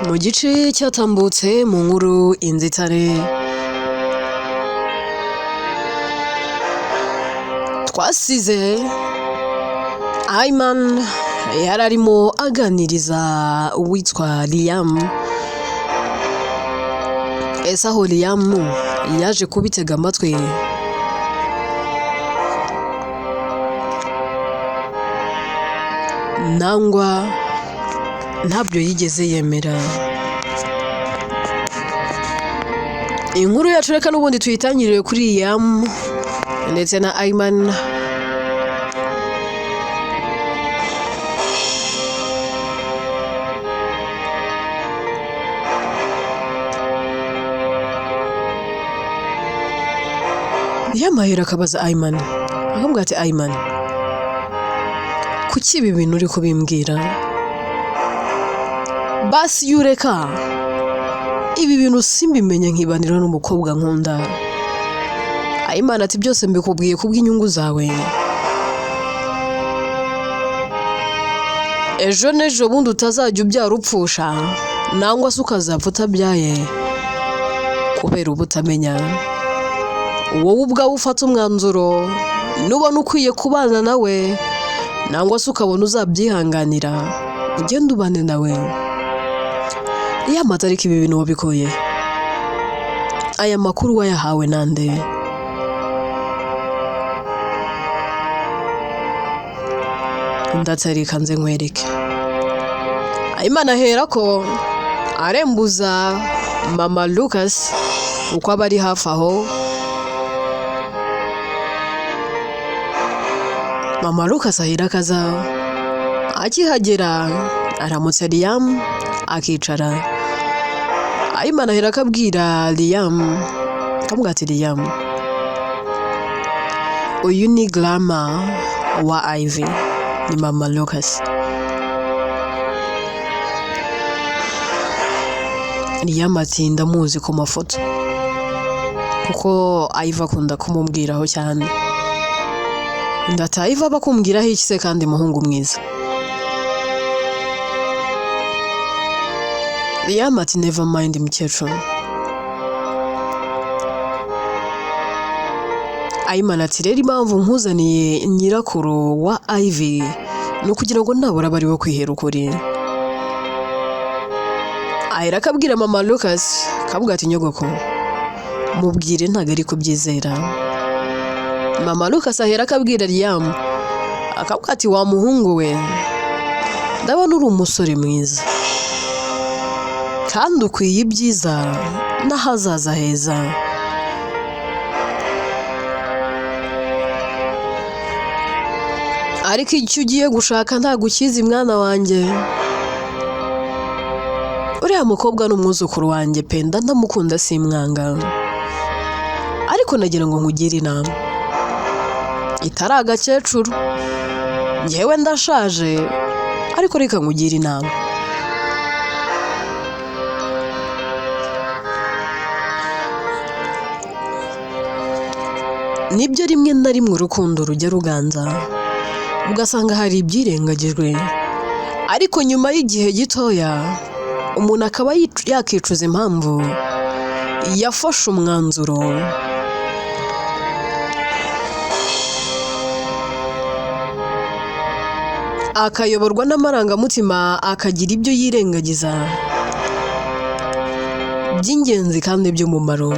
mu gice cyatambutse mu nkuru inzitane twasize Ayman yari arimo aganiriza uwitwa Liam. Ese aho Liam yaje kubitega amatwi nangwa ntabyo yigeze yemera. Inkuru yacu reka n'ubundi tuyitangirire kuri Liam ndetse na Ayman. Liam ahera akabaza Ayman, akamubwira ati Ayman, kuki ibi bintu uri kubimbwira? Basi yureka ibi bintu simbimenye nkibanira n'umukobwa nkunda. Ayman ati byose mbikubwiye kubw'inyungu zawe. Ejo n'ejo bundi utazajya ubyara upfusha nangwa se ukazapfa utabyaye kubera ubutamenya. Wowe ubwawe ufata umwanzuro nubona ukwiye kubana nawe nangwa se ukabona uzabyihanganira ugenda ubane nawe. Iyo amatariki ibi bintu wabikoye, aya makuru wayahawe nande? Ndatarika nze nkwereke. Ayman ahera ko arembuza mama Lucas uko aba ari hafi aho. Mama Lucas ahera akaza, akihagera aramutsa Liam akicara. Ayman ahera akabwira Liam, akamubwira ati Liam, uyu ni Grandma wa Ivy, ni mama Lucas. Liam ati ndamuzi ku mafoto kuko Ivy akunda kumubwiraho cyane. Ndata Ivy bakumbwiraho iki se kandi muhungu mwiza? Liam ati never mind mukecuru. Ayman ati rero impamvu nkuzaniye nyirakuru wa Ivy ni ukugira ngo nabura bari wo kwihera ukuri. Ahera akabwira mama Lucas, akavuga ati nyogoko mubwire ntago ari kubyizera. Mama Lucas ahera akabwira Liam, akavuga ati wa muhungu we, ndabona uri umusore mwiza kandi ukwiye ibyiza n'ahazaza heza. Ariko icyo ugiye gushaka ntago ukizi mwana wanjye. Uriya mukobwa ni umwuzukuru wanjye pe, ndamukunda simwanga. Ariko nagira ngo nkugire inama, itari agakecuru, njyewe ndashaje, ariko reka nkugire inama. Nibyo rimwe na rimwe urukundo rujya ruganza ugasanga hari ibyirengagijwe, ariko nyuma y'igihe gitoya umuntu akaba yakicuza impamvu yafashe umwanzuro. Akayoborwa n'amarangamutima akagira ibyo yirengagiza by'ingenzi kandi by'umumaro.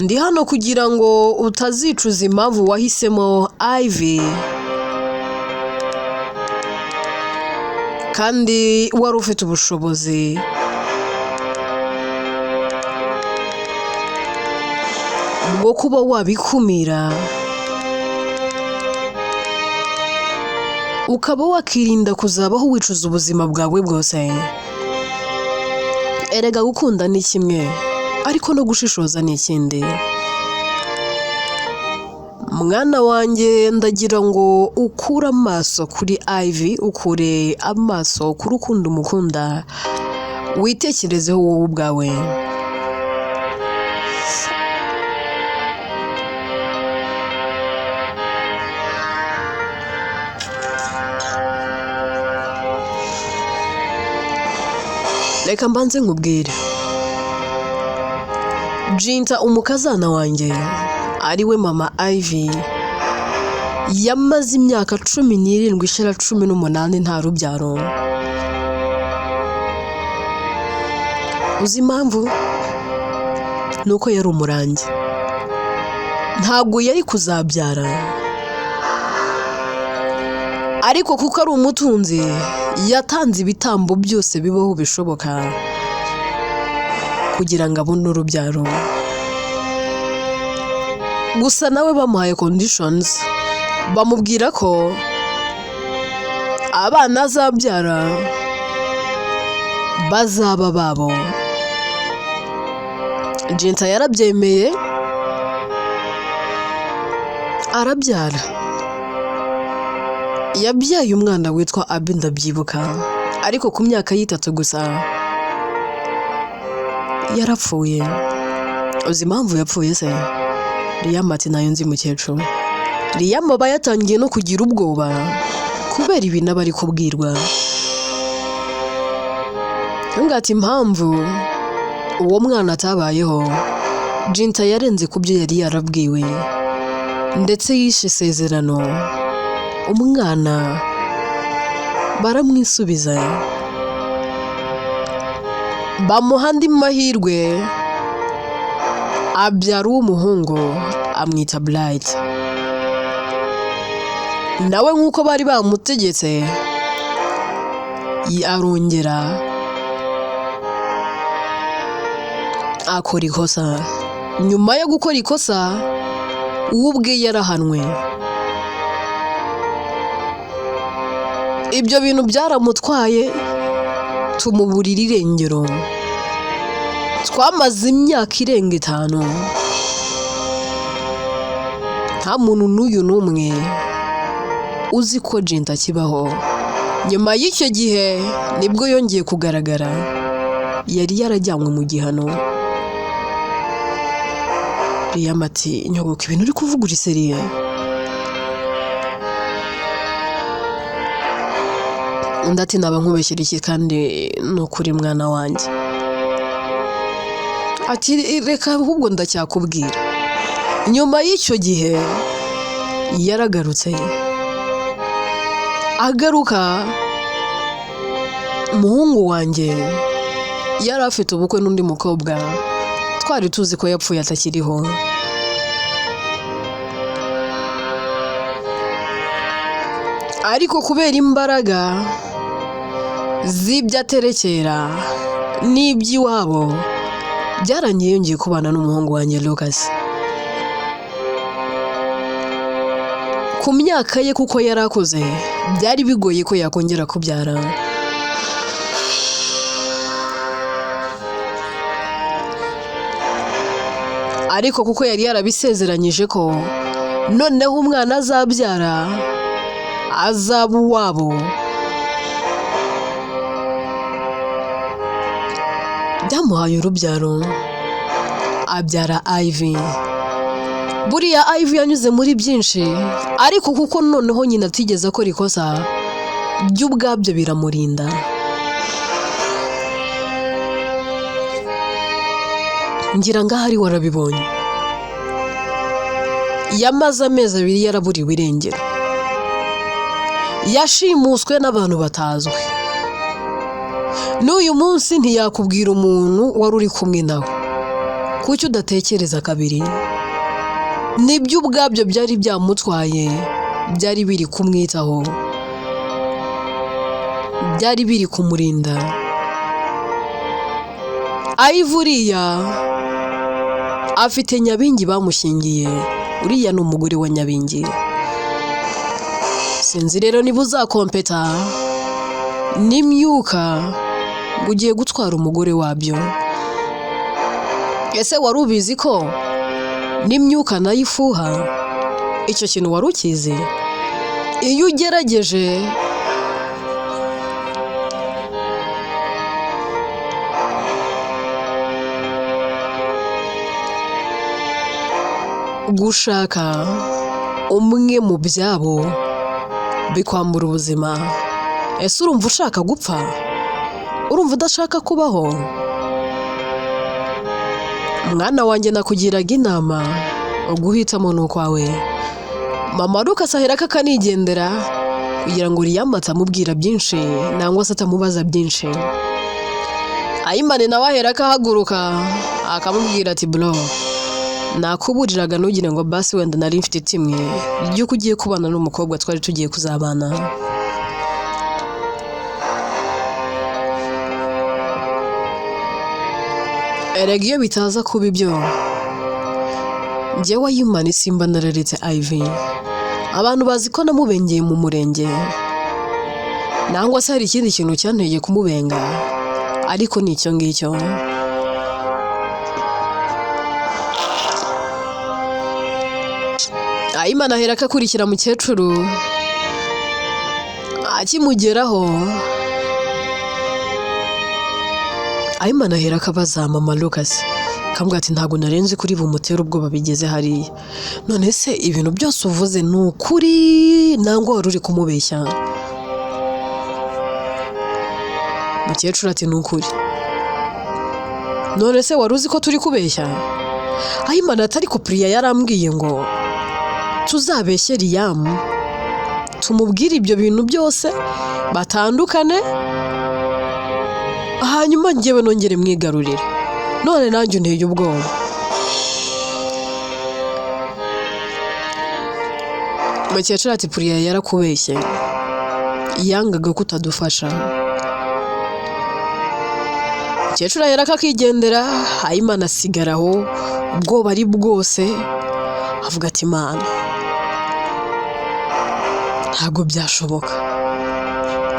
Ndi hano kugira ngo utazicuza impamvu wahisemo Ivy kandi wari ufite ubushobozi bwo kuba wabikumira, ukaba wakirinda kuzabaho wicuza ubuzima bwawe bwose. Erega gukunda ni kimwe, ariko no gushishoza ni ikindi. Mwana wanjye ndagira ngo ukure amaso kuri Ivy, ukure amaso ku rukundo umukunda, witekerezeho wowe ubwawe. reka mbanze nkubwire Jinta umukazana wanjye ariwe mama Ivy yamaze imyaka 17 ishira 18 nta rubyaro. Uzi impamvu? Nuko yari umurangi, ntabwo yari kuzabyara, ariko kuko ari umutunzi yatanze ibitambo byose bibaho bishoboka kugira ngo abone urubyaro. Gusa nawe bamuhaye conditions, bamubwira ko abana azabyara bazaba babo. Jinta yarabyemeye arabyara. Yabyaye umwana witwa Abi ndabyibuka, ariko ku myaka y'itatu gusa yarapfuye. Uzi impamvu yapfuye se? Liam ati nayo nzi mukecuru. Liam aba yatangiye no kugira ubwoba kubera ibintu aba ari kubwirwa. Ngati impamvu uwo mwana atabayeho, Jinta yarenze ku byo yari yarabwiwe ndetse yishe isezerano. Umwana baramwisubiza, bamuha andi mahirwe, abyara umuhungu amwita Bright. Nawe nk'uko bari bamutegetse arongera akora ikosa. Nyuma yo gukora ikosa ubwe yarahanwe. Ibyo bintu byaramutwaye tumuburira irengero. Twamaze imyaka irenga 5 nta muntu n'uyu n'umwe uzi ko Jinta kibaho. Nyuma y'icyo gihe nibwo yongeye kugaragara, yari yarajyanywe mu gihano. Liam ati nyogoka ibintu uri kuvuga uri seriye? Ndati naba nkubeshyira iki kandi nukuri mwana wanjye. Ati reka ahubwo ndacyakubwira. Nyuma y'icyo gihe yaragarutse. Agaruka umuhungu wanjye yari afite ubukwe n'undi mukobwa, twari tuzi ko yapfuye atakiriho. Ariko kubera imbaraga z'ibyaterekera n'iby'iwabo, byarangiye yongeye kubana n'umuhungu wanjye Lucas. Ku myaka ye kuko yarakuze, byari bigoye ko yakongera kubyara. Ariko kuko yari yarabisezeranyije ko noneho umwana azabyara azaba uwabo, byamuhaye urubyaro, abyara Ivy. Buriya Ivy yanyuze muri byinshi, ariko kuko noneho nyina atigeze akora ikosa, byo ubwabyo biramurinda. Ngira ngo ahari warabibonye. Yamaze amezi 2 yaraburiwe irengero. Yashimuswe n'abantu batazwi. N'uyu munsi ntiyakubwira umuntu wari uri kumwe nawe. Kuki udatekereza kabiri? Nibyo ubwabyo byari byamutwaye, byari biri kumwitaho, byari biri kumurinda. Ivuriya afite Nyabingi bamushingiye. Uriya ni umugore wa Nyabingi. Sinzi rero niba uzakompeta n'imyuka ngo ugiye gutwara umugore wabyo. Ese wari ubizi ko n'imyuka nayo ifuha? Icyo kintu wari ukizi? Iyo ugerageje gushaka umwe mu byabo bikwambura ubuzima, ese urumva ushaka gupfa? urumva udashaka kubaho? Mwana wanjye nakugiraga inama guhitamo n'ukwawe. Mama Lucas aherako akanigendera kugira ngo Liam atamubwira byinshi nangwa se atamubaza byinshi. Ayimane nawe aherako ahaguruka akamubwira ati bro, nakuburiraga ntugire ngo basi wenda nari mfite timwe ry'uko ugiye kubana n'umukobwa twari tugiye kuzabana. Erega iyo bitaza kuba ibyo, njyewe Ayimane simba nararetse Ivy. Abantu bazi ko namubengeye mu murenge, nangwa se hari ikindi kintu cyanteye kumubenga, ariko ni icyo ngicyo. Ayimane aherako akurikira mukecuru, akimugeraho Ayimane aherako abaza Mama Lucas, akambwira ati ntabwo narenze kuri bumutera ubwoba bigeze hariya. None se ibintu byose uvuze ni ukuri nangwa wari uri kumubeshya? Mukecuru ati ni ukuri. None se wari uzi ko turi kubeshya? Ayimane ati ariko Priya yarambwiye ngo tuzabeshye Liam, tumubwire ibyo bintu byose batandukane, hanyuma njyewe nongere mwigarurire. None nanjye unteye ubwoba. Mukecuru ati Priya yarakubeshye, yangaga kutadufasha. Mukecuru aherako akigendera, Ayimane asigaraho ubwoba ari bwose, avuga ati Mana, ntabwo byashoboka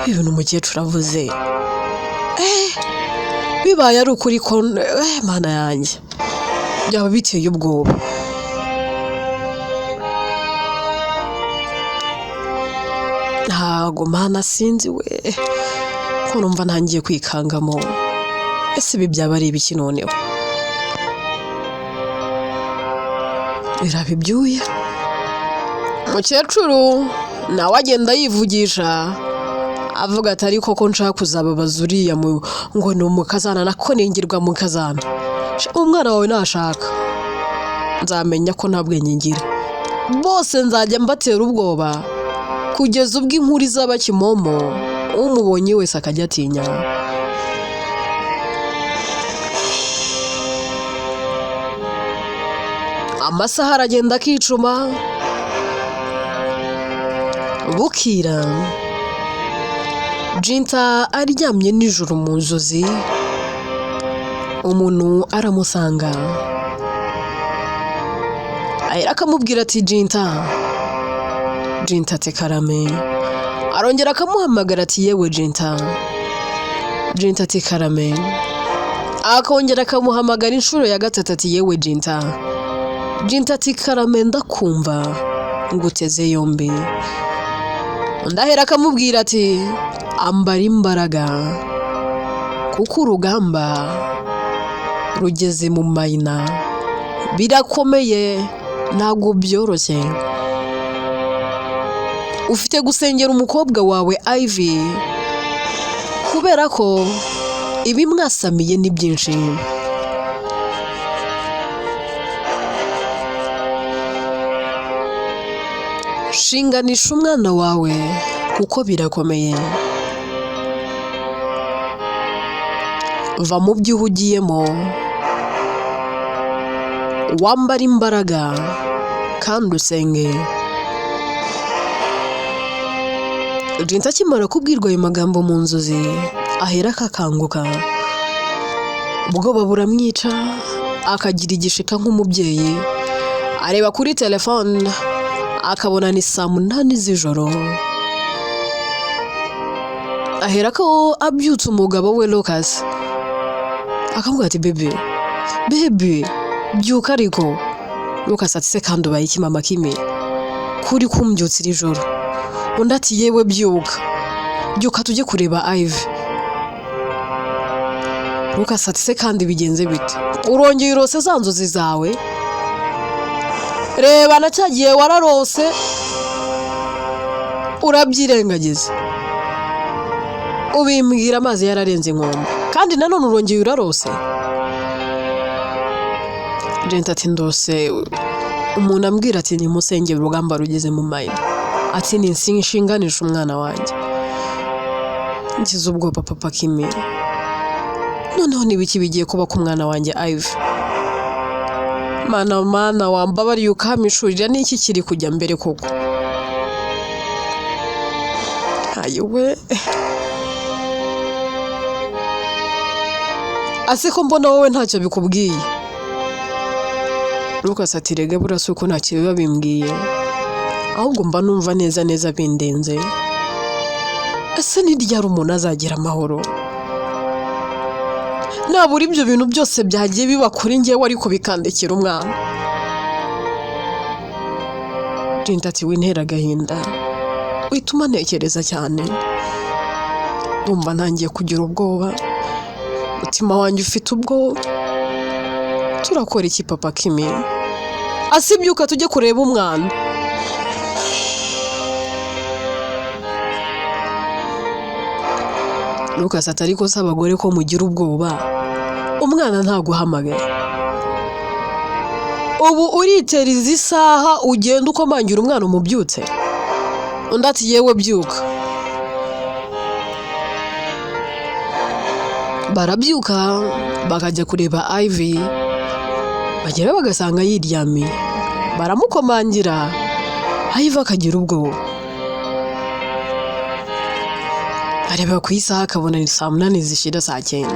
ibintu umukecuru avuze. Bibaye ari ukuri ko Mana yanjye byaba biteye ubwoba. Ntago Mana sinzi we ko numva ntangiye kwikangamo. Ese ibi byaba ari ibiki noneho? Birabibyuye. Mukecuru nawe agenda yivugisha avuga ati ariko ko nshaka kuzababaza uriya ngo ni umukazana nako ningirwa mukazana. Umwana wawe nashaka nzamenya ko nta bwenge ngira. Bose nzajya mbatera ubwoba kugeza ubwo inkuru izaba kimomo, umubonye wese akajya atinya. Amasaha aragenda akicuma, bukira Jinta aryamye nijoro mu nzozi, umuntu aramusanga. Aherako akamubwira ati Jinta. Jinta ati karame. Arongera akamuhamagara ati yewe Jinta. Jinta ati karame. Akongera akamuhamagara inshuro ya gatatu ati yewe Jinta. Jinta ati karame ndakumva nguteze yombi. Ndahera akamubwira ati ambara imbaraga kuko urugamba rugeze mu mayina, birakomeye ntabwo byoroshye. Ufite gusengera umukobwa wawe Ivy kubera ko ibi mwasamiye ni byinshi. Shinganisha umwana wawe kuko birakomeye. Va mu byo uhugiyemo, wambara imbaraga kandi usenge. Jinta akimara kubwirwa ayo magambo mu nzozi, aherako akanguka. Ubwoba buramwica, akagira igishika nk'umubyeyi. Areba kuri telefone, akabona ni saa 8 z'ijoro. Aherako abyutse umugabo we Lucas, akamubwira ati bebe byuka ariko. Lucas ati se kandi ubaye iki mama Kimi kuri kumbyutsa iri joro? Undi ati yewe byuka tujye kureba Ivy. Lucas ati se kandi bigenze bite? Urongeye urose za nzozi zawe? Reba na cyagiye wararose urabyirengagiza. ubimbwira amazi yararenze inkombe kandi nanone urongeye urarose. Jenta ati ndose umuntu ambwira ati ni musenge urugamba rugeze mu mayira, ati ni nshinganisha umwana wanjye. Ngize ubwoba papa Kimi, noneho n'ibiki bigiye kuba ku mwana wanjye Ivy? Mana wambabariye ukamishurira n'iki kiri kujya mbere koko? Ayiwe, ase ko mbona wowe ntacyo bikubwiye. Lucas ati rege burase uko ntacyo biba bimbwiye, ahubwo mba numva neza bindenze. Ese ni ryari umuntu azagira amahoro? Nabura ibyo bintu byose byagiye biba kuri njyewe ariko bikandekera umwana. Jenta ati wintera agahinda, wituma ntekereza cyane. Ndumva ntangiye kugira ubwoba, umutima wanjye ufite ubwoba. Turakora iki papa Kimi? Asibyuka tujye kureba umwana. Lucas ati ariko se abagore ko mugira ubwoba, umwana ntaguhamagara. Ubu uritera izi saha ugenda ukomangira umwana umubyutse? Undi ati yewe byuka. Barabyuka bakajya kureba Ivy, bagera bagasanga yiryamiye, baramukomangira. Ivy akagira ubwoba, areba ku isaha akabona ni saa 8 zishira saa 9.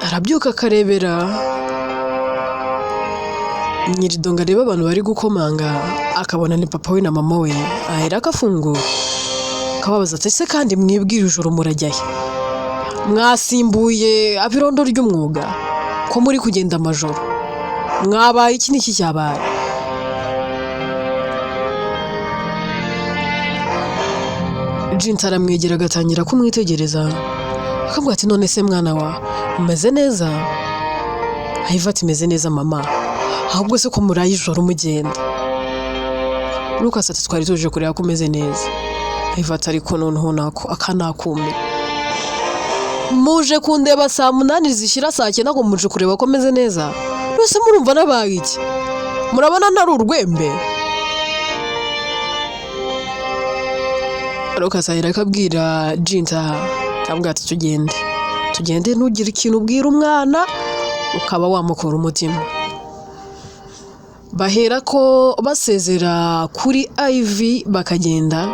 Arabyuka akarebera nyiridonga, areba abantu bari gukomanga, akabona ni papa we na mama we. Ahera akafungura akababaza ati se kandi mwibwira ijoro murajyahe? Mwasimbuye abirondo ry'umwuga ko muri kugenda amajoro? Mwabaye iki n'iki cyabaye? Jenta aramwegera agatangira kumwitegereza, akabwira ati none se mwana wa umeze neza? Ivy ati meze neza mama, ahubwo se ko muraye ijoro mugenda. Lucas ati twari tuje kureba ko umeze neza. Ivy ati ariko noneho akanakumira, muje kundeba saa 8 zishira saa 9 ngo muje kureba ko meze neza? Rwose murumva nabaye iki? Murabona ntari urwembe? Lucas ahera akabwira Jenta, akabwira ati tugende ntugire ikintu ubwira umwana ukaba wamukura umutima. Bahera ko basezera kuri Ivy bakagenda,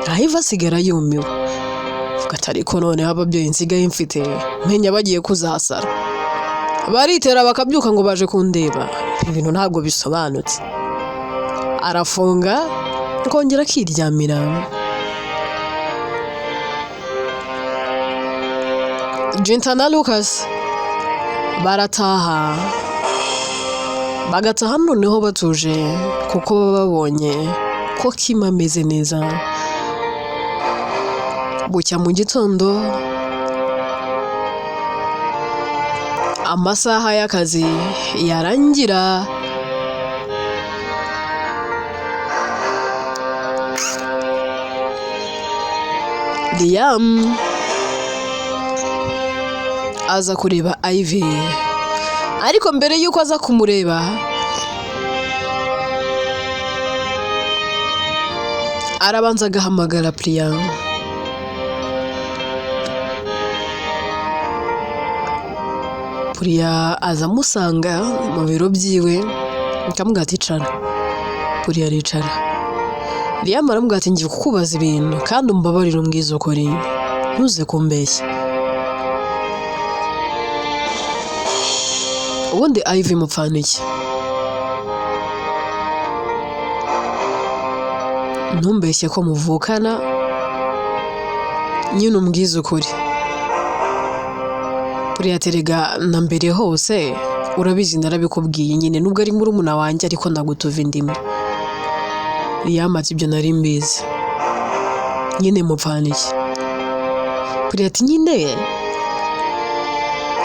Ivy asigara yumiwe. Vuga ati ariko none ababyeyi nsigaye mfite menya bagiye kuzasara. Baritera bakabyuka ngo baje kundeba, ibintu ntabwo bisobanutse. Arafunga akongera akiryamira. Jenta na Lucas barataha, bagataha noneho batuje kuko baba babonye ko Kim ameze neza. Bucya mu gitondo, amasaha y'akazi yarangira, Liam aza kureba Ivy, ariko mbere yuko aza kumureba arabanza agahamagara Priya. Priya aza amusanga mu biro byiwe, akamubwira ati icara. Priya aricara. Liam aramubwira ati ngiye kukubaza ibintu kandi umbabarire umbwize ukuri, ntuze kumbeshya. Ubundi Ivy mupfana iki? Ntumbeshye ko muvukana, nyine umbwize ukuri. Priya terega na mbere hose urabizi narabikubwiye nyine nubwo ari murumuna wanjye ariko nagutuva indimo. Liam ati ibyo nari mbizi, nyine mupfana iki? Priya ati nyine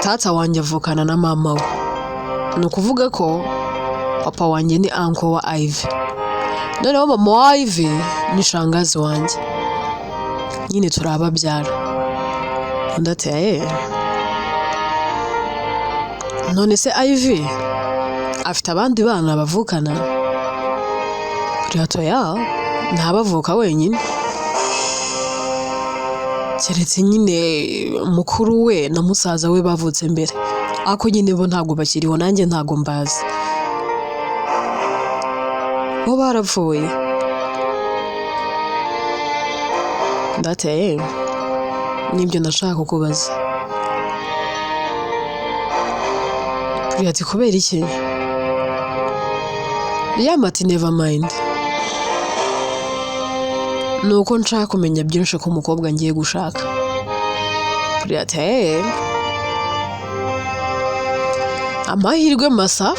tata wanjye avukana na mama we, ni ukuvuga ko papa wanjye ni uncle wa Ivy. noneho mama wa Ivy ni shangazi wanjye, nyine turababyara. Undi ati none se Ivy afite abandi bana bavukana? Priyatoya ntabavuka wenyine, keretse nyine mukuru we na musaza we bavutse mbere, ako nyine bo ntabwo bakiriho, nanjye ntabwo mbazi, bo barapfuye. Ndateye nibyo nashaka kukubaza. Ati kubera iki? Ati never mind, nuko nshaka kumenya byinshi ku mukobwa ngiye gushaka. Ati amahirwe masa,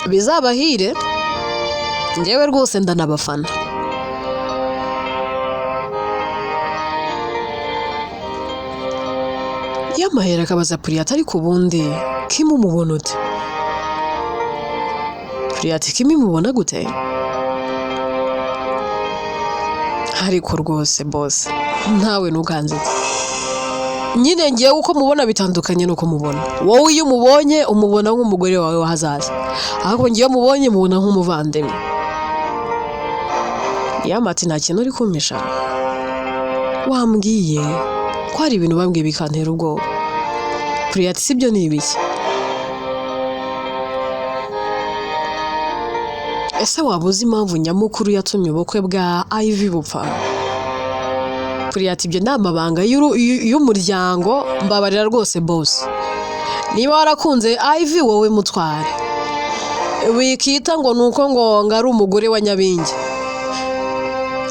bizabahire, njyewe rwose ndanabafana. Yamahera akabaza Priyati ariko ubundi Kim umubona ute? Priyati Kim umubona gute? Ariko rwose bose ntawe nuganzitse, nyine ngiye uko mubona bitandukanye nuko mubona. Wowe iyo umubonye umubona nk'umugore wawe wahazaza, ahubwo ngiye mubonye mubona nk'umuvandimwe. Ati nta kintu uri kumpisha, wambwiye ko hari ibintu bambwiye bikantera ubwoba. Priyati sibyo ni ibiki? Ese waba uzi impamvu nyamukuru yatumye ubukwe bwa Ivy bupfa? Priyati ibyo ni amabanga y'umuryango, mbabarira rwose boss. Niba warakunze Ivy wowe mutware, wikita ngo nuko ngo ari umugore wa Nyabingi.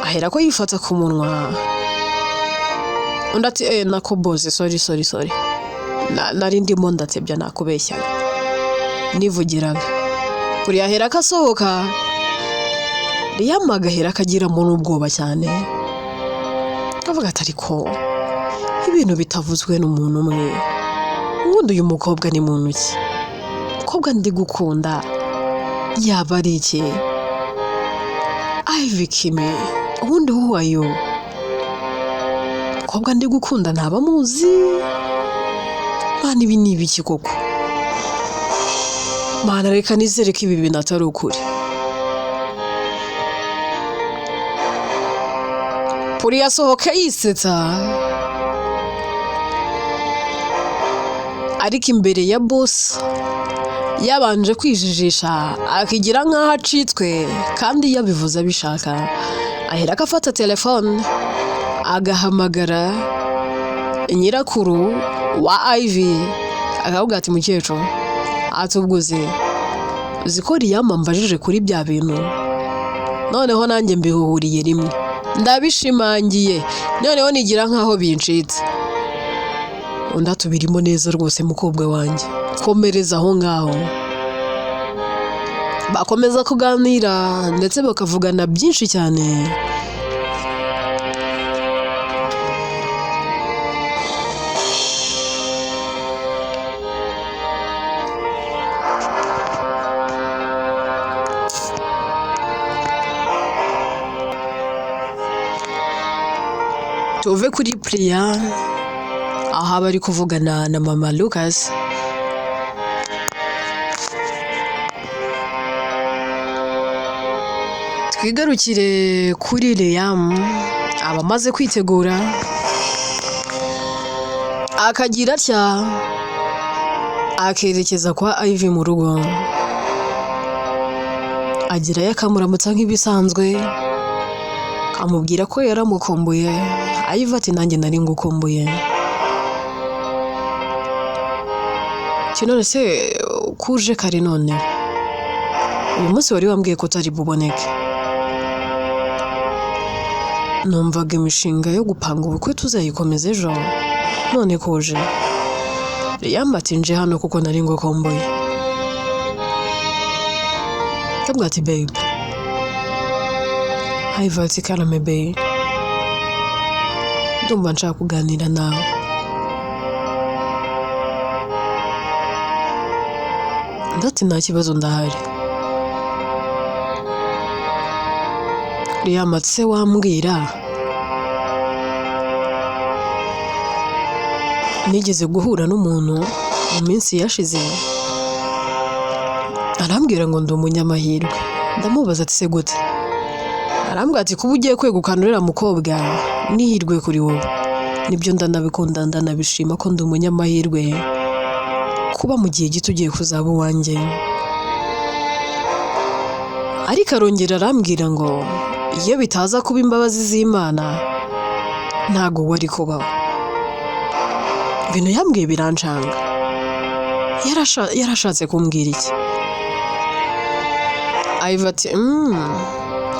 Ahera ko yifata ku munwa. Undi ati nako boss, sorry. Nari ndimo ndatebya nakubeshya, nivugiraga. Buri ahera akasohoka, yamagahera akagiramo n'ubwoba cyane, avuga ati ariko ibintu bitavuzwe n'umuntu umwe, ubundi uyu mukobwa ni muntu ki? Mukobwa ndi gukunda yaba ari iki? Ivy Kim, ubundi who are you? Mukobwa ndi gukunda ntaba muzi? Mana ibi ni ibiki koko? Mana reka nizere ko ibi bintu atari ukuri. Puri yasohoka yisetsa, ariko imbere ya boss yabanje kwijijisha akigira nk'aho acitswe, kandi yabivuze abishaka. Ahera akafata telefone agahamagara nyirakuru wa Ivy, akavuga ati mukecuru, atubguze uziko Riyama mbajije kuri bya bintu, noneho nanjye mbihuriye rimwe, ndabishimangiye, noneho nigira nkaho bincitse. Undi atubirimo neza rwose mukobwa wanjye, komereza aho ngaho. Bakomeza kuganira ndetse bakavugana byinshi cyane. Tuve kuri Priya aho bari kuvugana na mama Lucas. Twigarukire kuri Liam abamaze kwitegura, akagira atya akerekeza kwa Ivy mu rugo. Agirayo akamuramutsa nk'ibisanzwe, amubwira ko yaramukumbuye. Ivy ati nanjye nari ngukumbuye. Kinone se kuje kare none? Uyu munsi wari wambwiye ko utari buboneke. Numvaga imishinga yo gupanga ubukwe tuzayikomeza ejo, none kuje. Liam ati nje hano kuko nari ngukumbuye. Kabwa ati babe, Ivy ati karame babe, ndumva nshaka kuganira nawe. Ndati nta kibazo ndahari. Riyamatse wambwira nigeze guhura n'umuntu mu minsi yashize arambwira ngo ndi umunyamahirwe. Ndamubaza ati se gute? Arambwira ati kuba ugiye kwegukana uriya mukobwa nihirwe kuri wowe. Nibyo ndanabikunda ndanabishima ko ndi umunyamahirwe kuba mu gihe gito ugiye kuzaba uwanjye. Ariko arongera arambwira ngo iyo bitaza kuba imbabazi z'Imana ntago wari kubaho. Ibintu yambwiye birancanga. Yarashatse kumbwira iki? Ayiva ati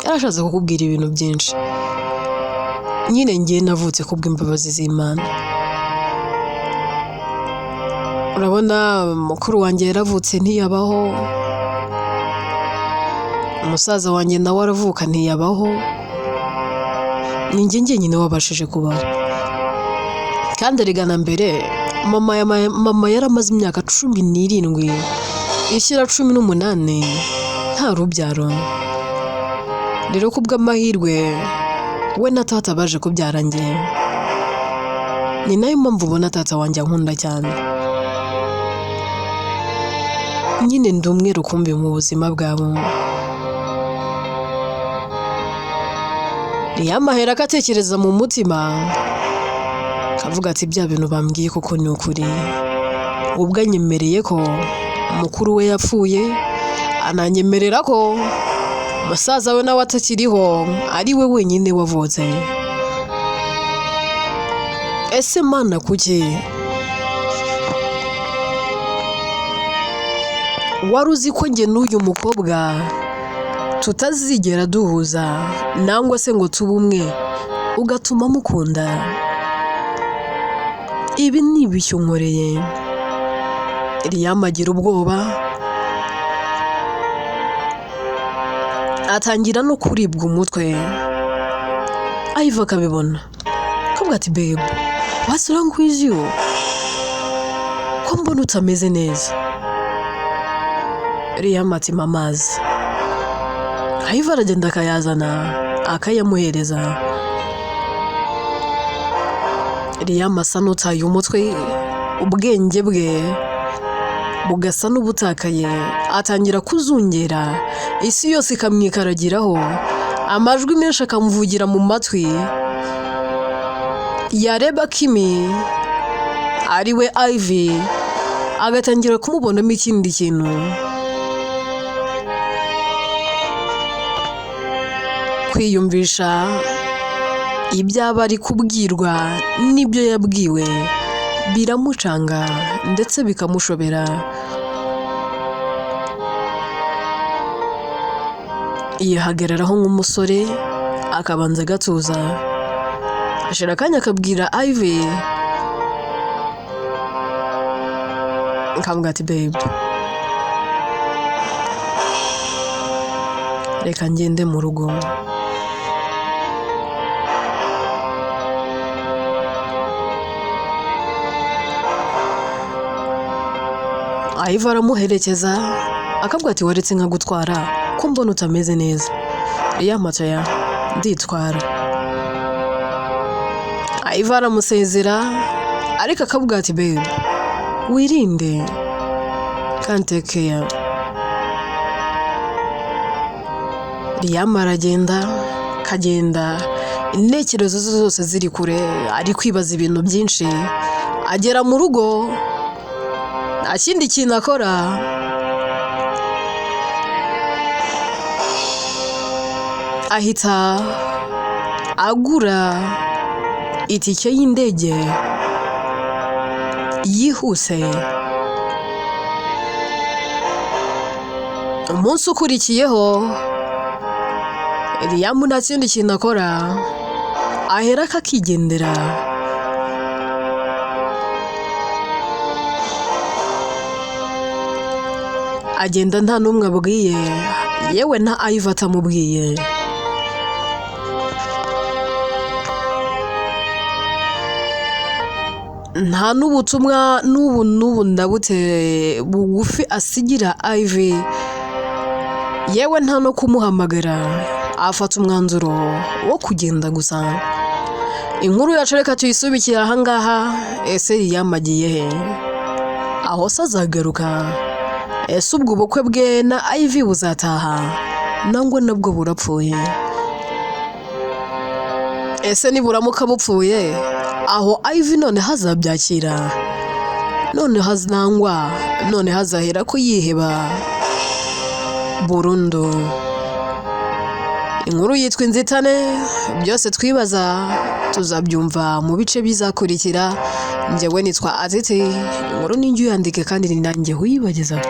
yarashatse kukubwira ibintu byinshi. Nyine ngiye navutse kubw'imbabazi z'Imana. Urabona mukuru wanjye yaravutse ntiyabaho, umusaza wanjye nawe aravuka ntiyabaho, ni njye njyenyine wabashije kubaho. Kandi arigana mbere mama yaramaze imyaka 17 ishyira 18 nta rubyaro. Rero kubw'amahirwe we na tata baje kubyara njye. Ni nayo mpamvu ubona tata wanjye ankunda cyane. Nyine ndi umwe rukumbi mu buzima bwabo. Yamahera akatekereza mu mutima kavuga ati bya bintu bambwiye koko ni ukuri. Ubwo anyemereye ko mukuru we yapfuye, ananyemerera ko musaza we nawe atakiriho ari we wenyine wavutse. Ese Mana kuki wari uzi ko njye n'uyu mukobwa tutazigera duhuza nangwa se ngo tube umwe ugatuma mukunda? Ibi ni ibishyo nkoreye. Riyamagira ubwoba atangira no kuribwa umutwe. Ayiva akabibona akavuga ati babe, what's wrong with you? Ko mbona utameze neza. Riyamati amazi. Ayiva aragenda akayazana akayamuhereza. Riyamasa n'utaye umutwe, ubwenge bwe bugasa n'ubutakaye, atangira kuzungera, isi yose ikamwikaragiraho, amajwi menshi akamuvugira mu matwi. Yareba Kimi ari we Ivy agatangira kumubonamo ikindi kintu. Kwiyumvisha ibyaba ari kubwirwa n'ibyo yabwiwe biramucanga ndetse bikamushobera. Yihagararaho nk'umusore akabanza agatuza, ashira akanya akabwira Ivy akavuga ati babe, reka ngende mu rugo. Ayiva aramuherekeza akavuga ati waretse nkagutwara ko mbona utameze neza. Riyamata nditwara. Ayiva aramusezera ariko akavuga ati babe, wirinde kandi take care. Riyama aragenda kagenda, intekerezo zose ziri kure, ari kwibaza ibintu byinshi. Agera mu rugo nta kindi kintu akora, ahita agura itike y'indege yihuse. Umunsi ukurikiyeho Riyamu nta kindi kintu akora, ahera akakigendera. Agenda nta n'umwe abwiye, yewe nta Ivy atamubwiye. Nta n'ubutumwa n'ubu ndabute bugufi asigira Ivy, yewe nta no kumuhamagara afata umwanzuro wo kugenda gusa. Inkuru yacu reka tuyisubikira ahangaha. Ese yiyamagiye he? Aho se azagaruka? Ese ubwo ubukwe bwe na Ivy buzataha nangwa nabwo burapfuye? Ese niburamuka bupfuye aho Ivy none hazabyakira? None haznangwa? None hazahera ko yiheba burundu? Inkuru yitwa Inzitane. Byose twibaza tuzabyumva mu bice bizakurikira. Njyewe nitwa Aziti. Inkuru ninjye uyandike kandi ni nanjye uyibagezaho.